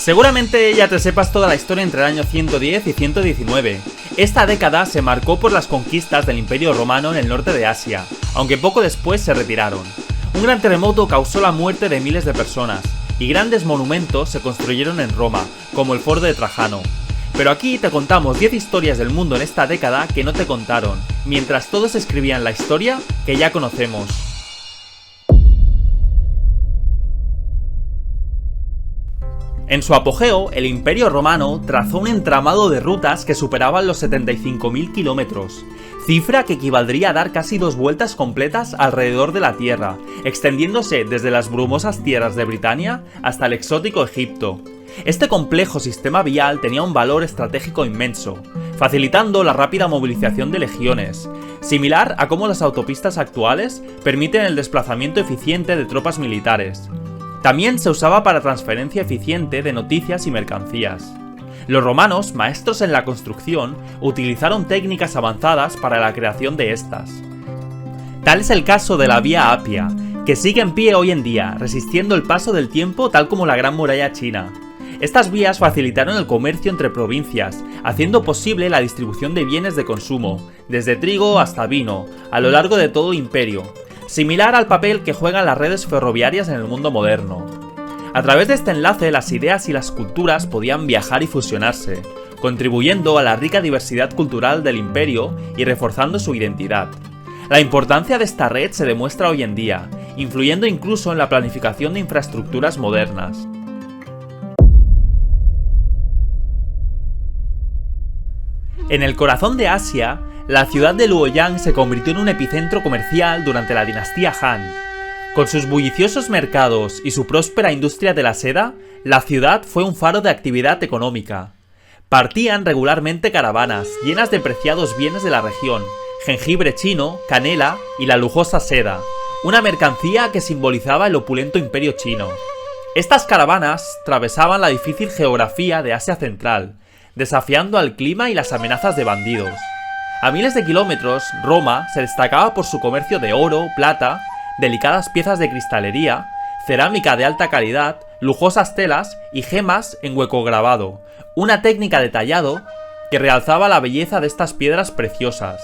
Seguramente ya te sepas toda la historia entre el año 110 y 119. Esta década se marcó por las conquistas del Imperio Romano en el norte de Asia, aunque poco después se retiraron. Un gran terremoto causó la muerte de miles de personas, y grandes monumentos se construyeron en Roma, como el Foro de Trajano. Pero aquí te contamos 10 historias del mundo en esta década que no te contaron, mientras todos escribían la historia que ya conocemos. En su apogeo, el Imperio Romano trazó un entramado de rutas que superaban los 75.000 kilómetros, cifra que equivaldría a dar casi 2 vueltas completas alrededor de la Tierra, extendiéndose desde las brumosas tierras de Britania hasta el exótico Egipto. Este complejo sistema vial tenía un valor estratégico inmenso, facilitando la rápida movilización de legiones, similar a cómo las autopistas actuales permiten el desplazamiento eficiente de tropas militares. También se usaba para transferencia eficiente de noticias y mercancías. Los romanos, maestros en la construcción, utilizaron técnicas avanzadas para la creación de estas. Tal es el caso de la Vía Apia, que sigue en pie hoy en día, resistiendo el paso del tiempo tal como la Gran Muralla China. Estas vías facilitaron el comercio entre provincias, haciendo posible la distribución de bienes de consumo, desde trigo hasta vino, a lo largo de todo el imperio, similar al papel que juegan las redes ferroviarias en el mundo moderno. A través de este enlace, las ideas y las culturas podían viajar y fusionarse, contribuyendo a la rica diversidad cultural del imperio y reforzando su identidad. La importancia de esta red se demuestra hoy en día, influyendo incluso en la planificación de infraestructuras modernas. En el corazón de Asia, la ciudad de Luoyang se convirtió en un epicentro comercial durante la dinastía Han. Con sus bulliciosos mercados y su próspera industria de la seda, la ciudad fue un faro de actividad económica. Partían regularmente caravanas llenas de preciados bienes de la región, jengibre chino, canela y la lujosa seda, una mercancía que simbolizaba el opulento imperio chino. Estas caravanas atravesaban la difícil geografía de Asia Central, desafiando al clima y las amenazas de bandidos. A miles de kilómetros, Roma se destacaba por su comercio de oro, plata, delicadas piezas de cristalería, cerámica de alta calidad, lujosas telas y gemas en hueco grabado, una técnica de tallado que realzaba la belleza de estas piedras preciosas.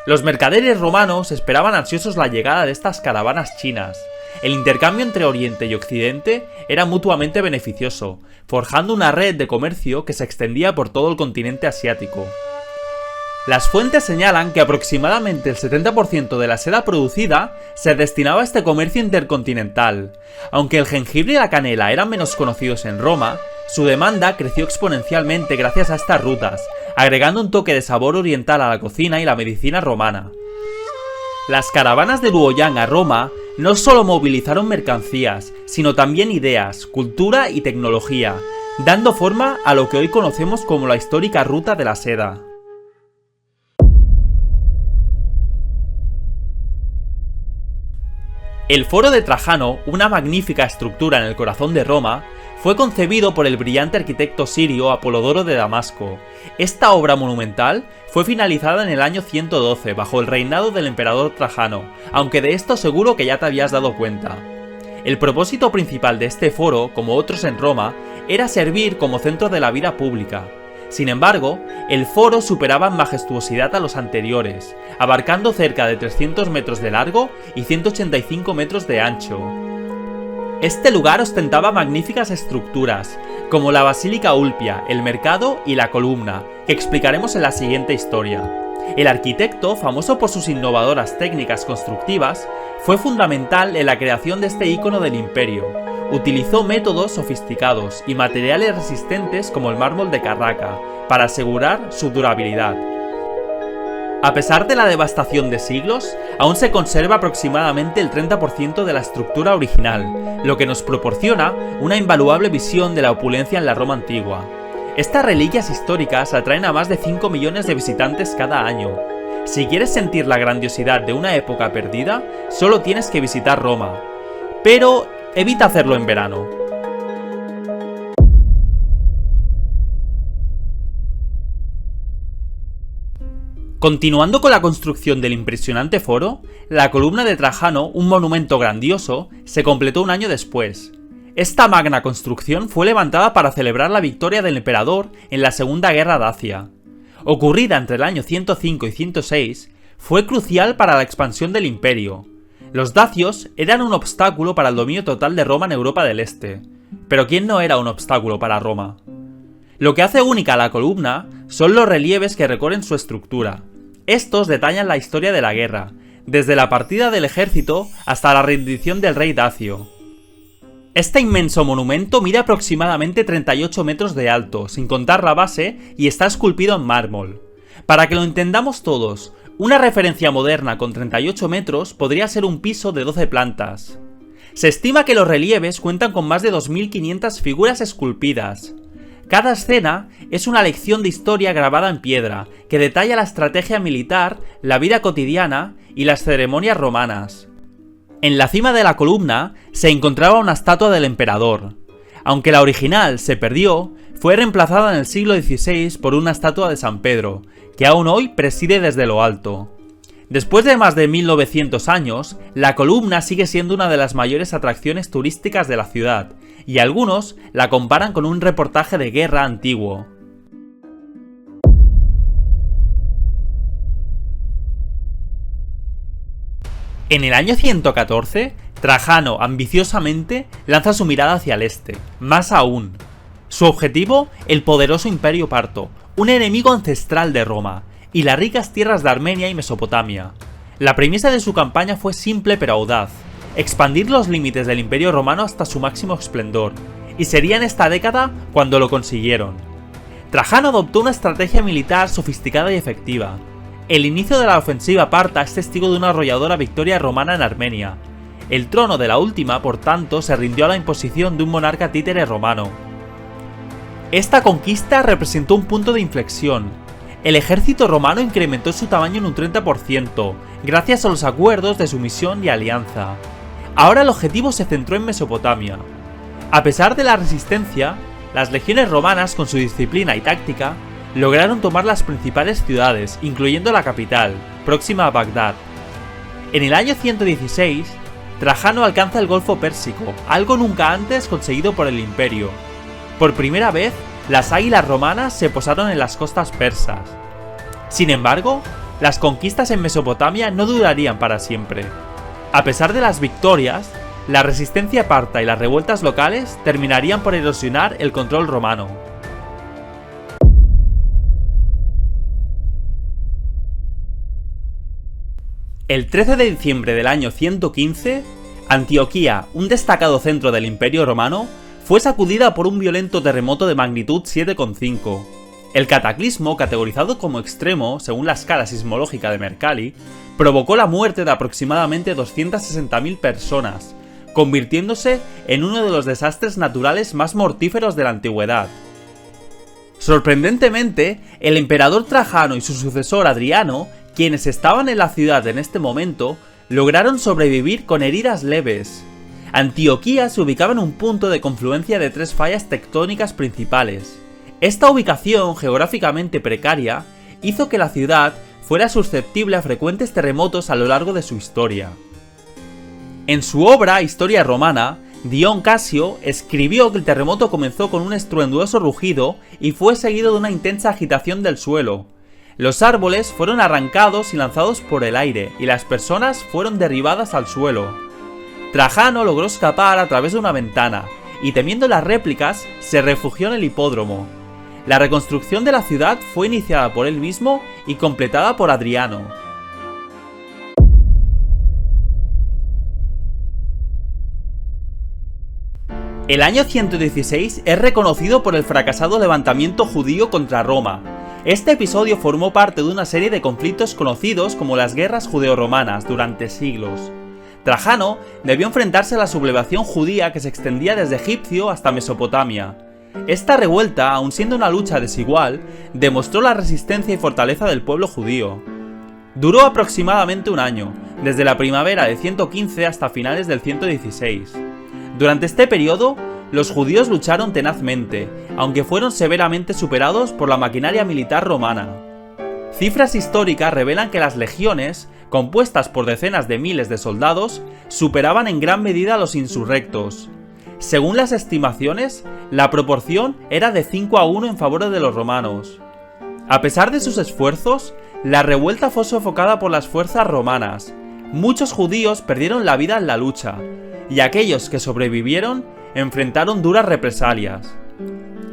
Los mercaderes romanos esperaban ansiosos la llegada de estas caravanas chinas. El intercambio entre Oriente y Occidente era mutuamente beneficioso, forjando una red de comercio que se extendía por todo el continente asiático. Las fuentes señalan que aproximadamente el 70% de la seda producida se destinaba a este comercio intercontinental. Aunque el jengibre y la canela eran menos conocidos en Roma, su demanda creció exponencialmente gracias a estas rutas, agregando un toque de sabor oriental a la cocina y la medicina romana. Las caravanas de Luoyang a Roma no solo movilizaron mercancías, sino también ideas, cultura y tecnología, dando forma a lo que hoy conocemos como la histórica Ruta de la Seda. El Foro de Trajano, una magnífica estructura en el corazón de Roma, fue concebido por el brillante arquitecto sirio Apolodoro de Damasco. Esta obra monumental fue finalizada en el año 112 bajo el reinado del emperador Trajano, aunque de esto seguro que ya te habías dado cuenta. El propósito principal de este foro, como otros en Roma, era servir como centro de la vida pública. Sin embargo, el foro superaba en majestuosidad a los anteriores, abarcando cerca de 300 metros de largo y 185 metros de ancho. Este lugar ostentaba magníficas estructuras, como la Basílica Ulpia, el Mercado y la Columna, que explicaremos en la siguiente historia. El arquitecto, famoso por sus innovadoras técnicas constructivas, fue fundamental en la creación de este ícono del imperio. Utilizó métodos sofisticados y materiales resistentes como el mármol de Carraca, para asegurar su durabilidad. A pesar de la devastación de siglos, aún se conserva aproximadamente el 30% de la estructura original, lo que nos proporciona una invaluable visión de la opulencia en la Roma antigua. Estas reliquias históricas atraen a más de 5 millones de visitantes cada año. Si quieres sentir la grandiosidad de una época perdida, solo tienes que visitar Roma. Pero evita hacerlo en verano. Continuando con la construcción del impresionante foro, la columna de Trajano, un monumento grandioso, se completó un año después. Esta magna construcción fue levantada para celebrar la victoria del emperador en la Segunda Guerra Dacia. Ocurrida entre el año 105 y 106, fue crucial para la expansión del imperio. Los dacios eran un obstáculo para el dominio total de Roma en Europa del Este. Pero ¿quién no era un obstáculo para Roma? Lo que hace única a la columna son los relieves que recorren su estructura. Estos detallan la historia de la guerra, desde la partida del ejército hasta la rendición del rey dacio. Este inmenso monumento mide aproximadamente 38 metros de alto, sin contar la base, y está esculpido en mármol. Para que lo entendamos todos, una referencia moderna con 38 metros podría ser un piso de 12 plantas. Se estima que los relieves cuentan con más de 2.500 figuras esculpidas. Cada escena es una lección de historia grabada en piedra, que detalla la estrategia militar, la vida cotidiana y las ceremonias romanas. En la cima de la columna se encontraba una estatua del emperador. Aunque la original se perdió, fue reemplazada en el siglo XVI por una estatua de San Pedro, que aún hoy preside desde lo alto. Después de más de 1900 años, la columna sigue siendo una de las mayores atracciones turísticas de la ciudad, y algunos la comparan con un reportaje de guerra antiguo. En el año 114, Trajano ambiciosamente lanza su mirada hacia el este, más aún. Su objetivo, el poderoso Imperio Parto, un enemigo ancestral de Roma, y las ricas tierras de Armenia y Mesopotamia. La premisa de su campaña fue simple pero audaz: expandir los límites del Imperio Romano hasta su máximo esplendor, y sería en esta década cuando lo consiguieron. Trajano adoptó una estrategia militar sofisticada y efectiva. El inicio de la ofensiva parta es testigo de una arrolladora victoria romana en Armenia. El trono de la última, por tanto, se rindió a la imposición de un monarca títere romano. Esta conquista representó un punto de inflexión. El ejército romano incrementó su tamaño en un 30%, gracias a los acuerdos de sumisión y alianza. Ahora el objetivo se centró en Mesopotamia. A pesar de la resistencia, las legiones romanas, con su disciplina y táctica, lograron tomar las principales ciudades, incluyendo la capital, próxima a Bagdad. En el año 116, Trajano alcanza el Golfo Pérsico, algo nunca antes conseguido por el imperio. Por primera vez, las águilas romanas se posaron en las costas persas. Sin embargo, las conquistas en Mesopotamia no durarían para siempre. A pesar de las victorias, la resistencia parta y las revueltas locales terminarían por erosionar el control romano. El 13 de diciembre del año 115, Antioquía, un destacado centro del Imperio Romano, fue sacudida por un violento terremoto de magnitud 7,5. El cataclismo, categorizado como extremo según la escala sismológica de Mercalli, provocó la muerte de aproximadamente 260.000 personas, convirtiéndose en uno de los desastres naturales más mortíferos de la antigüedad. Sorprendentemente, el emperador Trajano y su sucesor Adriano, quienes estaban en la ciudad en este momento, lograron sobrevivir con heridas leves. Antioquía se ubicaba en un punto de confluencia de tres fallas tectónicas principales. Esta ubicación geográficamente precaria hizo que la ciudad fuera susceptible a frecuentes terremotos a lo largo de su historia. En su obra Historia Romana, Dion Casio escribió que el terremoto comenzó con un estruendoso rugido y fue seguido de una intensa agitación del suelo. Los árboles fueron arrancados y lanzados por el aire, y las personas fueron derribadas al suelo. Trajano logró escapar a través de una ventana, y temiendo las réplicas, se refugió en el hipódromo. La reconstrucción de la ciudad fue iniciada por él mismo y completada por Adriano. El año 116 es reconocido por el fracasado levantamiento judío contra Roma. Este episodio formó parte de una serie de conflictos conocidos como las guerras judeo-romanas durante siglos. Trajano debió enfrentarse a la sublevación judía que se extendía desde Egipto hasta Mesopotamia. Esta revuelta, aun siendo una lucha desigual, demostró la resistencia y fortaleza del pueblo judío. Duró aproximadamente un año, desde la primavera de 115 hasta finales del 116. Durante este periodo, los judíos lucharon tenazmente, aunque fueron severamente superados por la maquinaria militar romana. Cifras históricas revelan que las legiones, compuestas por decenas de miles de soldados, superaban en gran medida a los insurrectos. Según las estimaciones, la proporción era de 5-1 en favor de los romanos. A pesar de sus esfuerzos, la revuelta fue sofocada por las fuerzas romanas. Muchos judíos perdieron la vida en la lucha, y aquellos que sobrevivieron enfrentaron duras represalias.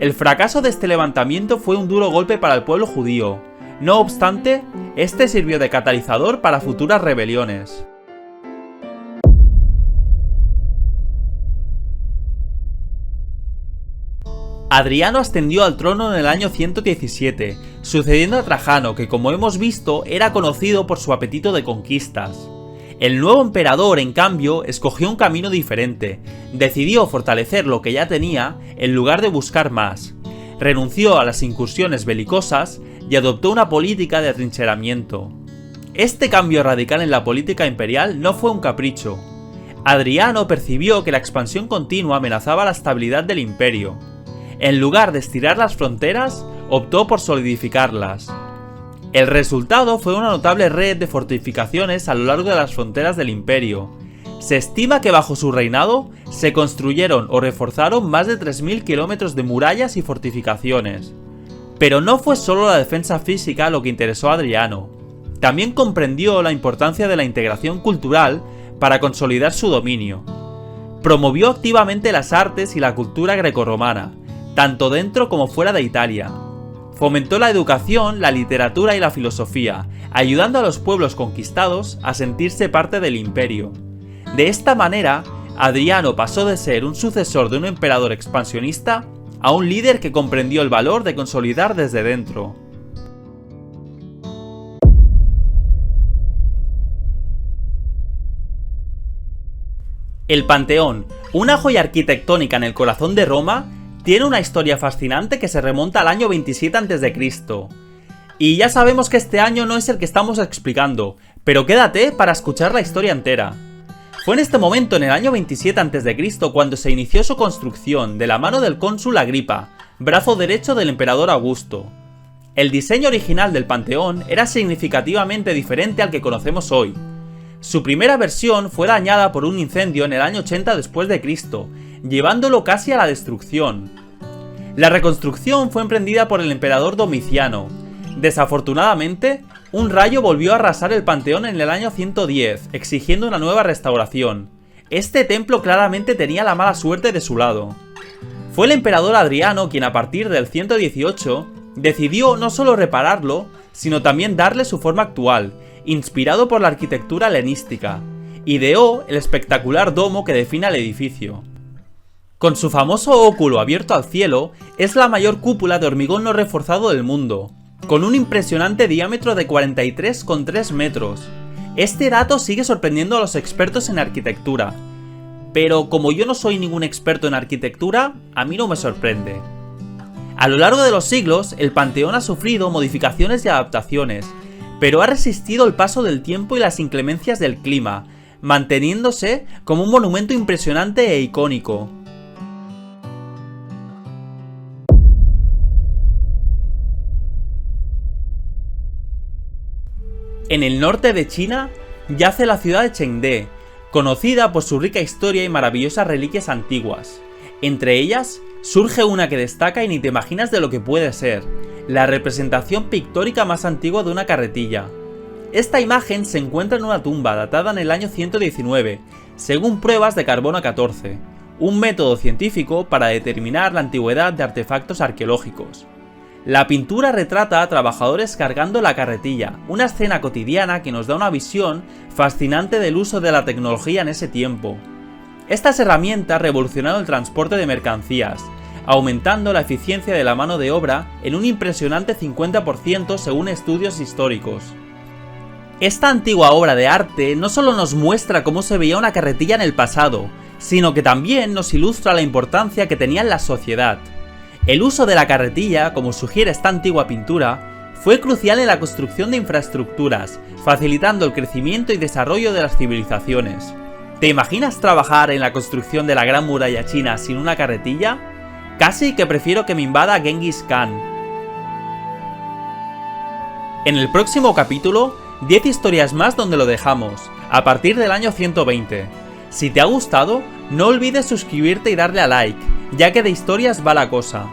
El fracaso de este levantamiento fue un duro golpe para el pueblo judío. No obstante, este sirvió de catalizador para futuras rebeliones. Adriano ascendió al trono en el año 117, sucediendo a Trajano, que como hemos visto era conocido por su apetito de conquistas. El nuevo emperador, en cambio, escogió un camino diferente. Decidió fortalecer lo que ya tenía en lugar de buscar más. Renunció a las incursiones belicosas y adoptó una política de atrincheramiento. Este cambio radical en la política imperial no fue un capricho. Adriano percibió que la expansión continua amenazaba la estabilidad del imperio. En lugar de estirar las fronteras, optó por solidificarlas. El resultado fue una notable red de fortificaciones a lo largo de las fronteras del imperio. Se estima que bajo su reinado se construyeron o reforzaron más de 3.000 kilómetros de murallas y fortificaciones. Pero no fue solo la defensa física lo que interesó a Adriano. También comprendió la importancia de la integración cultural para consolidar su dominio. Promovió activamente las artes y la cultura grecorromana, tanto dentro como fuera de Italia. Fomentó la educación, la literatura y la filosofía, ayudando a los pueblos conquistados a sentirse parte del imperio. De esta manera, Adriano pasó de ser un sucesor de un emperador expansionista a un líder que comprendió el valor de consolidar desde dentro. El Panteón, una joya arquitectónica en el corazón de Roma, tiene una historia fascinante que se remonta al año 27 a.C. Y ya sabemos que este año no es el que estamos explicando, pero quédate para escuchar la historia entera. Fue en este momento, en el año 27 a.C., cuando se inició su construcción de la mano del cónsul Agripa, brazo derecho del emperador Augusto. El diseño original del Panteón era significativamente diferente al que conocemos hoy. Su primera versión fue dañada por un incendio en el año 80 después de Cristo, llevándolo casi a la destrucción. La reconstrucción fue emprendida por el emperador Domiciano. Desafortunadamente, un rayo volvió a arrasar el Panteón en el año 110, exigiendo una nueva restauración. Este templo claramente tenía la mala suerte de su lado. Fue el emperador Adriano quien, a partir del 118, decidió no solo repararlo, sino también darle su forma actual, inspirado por la arquitectura helenística. Ideó el espectacular domo que define al edificio. Con su famoso óculo abierto al cielo, es la mayor cúpula de hormigón no reforzado del mundo, con un impresionante diámetro de 43,3 metros. Este dato sigue sorprendiendo a los expertos en arquitectura, pero como yo no soy ningún experto en arquitectura, a mí no me sorprende. A lo largo de los siglos, el Panteón ha sufrido modificaciones y adaptaciones, pero ha resistido el paso del tiempo y las inclemencias del clima, manteniéndose como un monumento impresionante e icónico. En el norte de China yace la ciudad de Chengde, conocida por su rica historia y maravillosas reliquias antiguas. Entre ellas, surge una que destaca y ni te imaginas de lo que puede ser, la representación pictórica más antigua de una carretilla. Esta imagen se encuentra en una tumba datada en el año 119, según pruebas de carbono 14, un método científico para determinar la antigüedad de artefactos arqueológicos. La pintura retrata a trabajadores cargando la carretilla, una escena cotidiana que nos da una visión fascinante del uso de la tecnología en ese tiempo. Estas herramientas revolucionaron el transporte de mercancías, aumentando la eficiencia de la mano de obra en un impresionante 50% según estudios históricos. Esta antigua obra de arte no solo nos muestra cómo se veía una carretilla en el pasado, sino que también nos ilustra la importancia que tenía en la sociedad. El uso de la carretilla, como sugiere esta antigua pintura, fue crucial en la construcción de infraestructuras, facilitando el crecimiento y desarrollo de las civilizaciones. ¿Te imaginas trabajar en la construcción de la Gran Muralla China sin una carretilla? Casi que prefiero que me invada Genghis Khan. En el próximo capítulo, 10 historias más donde lo dejamos, a partir del año 120. Si te ha gustado, No olvides suscribirte y darle a like, ya que de historias va la cosa.